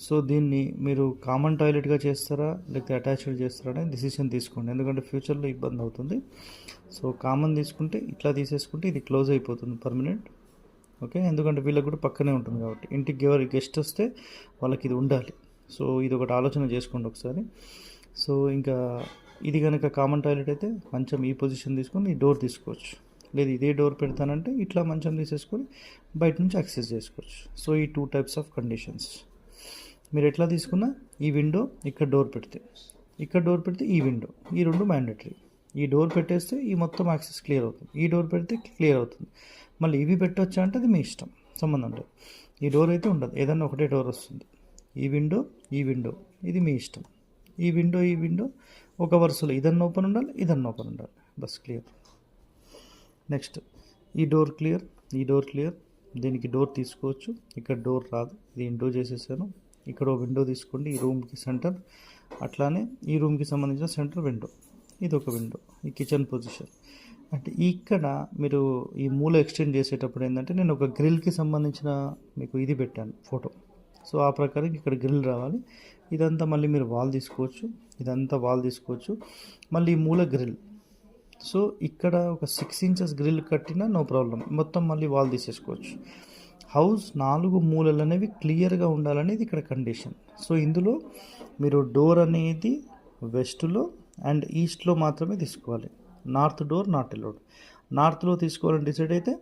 So దీన్ని మీరు common టాయిలెట్గా చేస్తారా లేకపోతే అటాచ్డ్ చేస్తారా అనేది డిసిషన్ తీసుకోండి, ఎందుకంటే ఫ్యూచర్లో ఇబ్బంది అవుతుంది. సో కామన్ తీసుకుంటే ఇట్లా తీసేసుకుంటే ఇది క్లోజ్ అయిపోతుంది పర్మనెంట్. ఓకే, ఎందుకంటే వీళ్ళకి కూడా పక్కనే ఉంటుంది కాబట్టి, ఇంటికి ఎవరి గెస్ట్ వస్తే వాళ్ళకి ఇది ఉండాలి. సో ఇది ఒకటి ఆలోచన చేసుకోండి ఒకసారి. సో ఇంకా ఇది కనుక కామన్ టాయిలెట్ అయితే మంచం ఈ పొజిషన్ తీసుకొని ఈ డోర్ తీసుకోవచ్చు, లేదు ఇదే డోర్ పెడతానంటే ఇట్లా మంచం తీసేసుకొని బయట నుంచి యాక్సెస్ చేసుకోవచ్చు. సో ఈ 2 టైప్స్ ఆఫ్ కండిషన్స్ మీరు ఎట్లా తీసుకున్నా, ఈ విండో ఇక్కడ డోర్ పెడితే ఈ విండో, ఈ 2 మ్యాండేటరీ. ఈ డోర్ పెట్టేస్తే ఈ మొత్తం యాక్సెస్ క్లియర్ అవుతుంది, ఈ డోర్ పెడితే క్లియర్ అవుతుంది. మళ్ళీ ఇవి పెట్టవచ్చా అంటే అది మీ ఇష్టం, సంబంధం లేదు. ఈ డోర్ అయితే ఉండదు, ఏదన్నా ఒకటే డోర్ వస్తుంది. ఈ విండో ఇది మీ ఇష్టం. ఈ విండో ఒక వరుసలో ఇదన్నా ఓపెన్ ఉండాలి, ఇదన్నా ఓపెన్ ఉండాలి, బస్ క్లియర్. నెక్స్ట్ ఈ డోర్ క్లియర్. దీనికి డోర్ తీసుకోవచ్చు, ఇక్కడ డోర్ రాదు, ఇది ఇండో చేసేసాను. ఇక్కడ విండో తీసుకోండి, ఈ రూమ్కి సెంటర్. అట్లానే ఈ రూమ్కి సంబంధించిన సెంటర్ విండో, ఇది ఒక విండో. ఈ కిచెన్ పొజిషన్ అంటే ఇక్కడ మీరు ఈ మూల ఎక్స్టెండ్ చేసేటప్పుడు ఏంటంటే, నేను ఒక గ్రిల్కి సంబంధించిన మీకు ఇది పెట్టాను ఫోటో. సో ఆ ప్రకారం ఇక్కడ గ్రిల్ రావాలి. ఇదంతా మళ్ళీ మీరు వాల్ తీసుకోవచ్చు, మళ్ళీ ఈ మూల గ్రిల్. సో ఇక్కడ ఒక 6 ఇంచెస్ గ్రిల్ కట్టినా నో ప్రాబ్లం, మొత్తం మళ్ళీ వాల్ తీసేసుకోవచ్చు. హౌస్ 4 మూలలు అనేవి క్లియర్గా ఉండాలనేది ఇక్కడ కండిషన్. సో ఇందులో మీరు డోర్ అనేది వెస్ట్లో అండ్ ఈస్ట్లో మాత్రమే తీసుకోవాలి. North door not allowed. నార్త్లో తీసుకోవాలని డిసైడ్ అయితే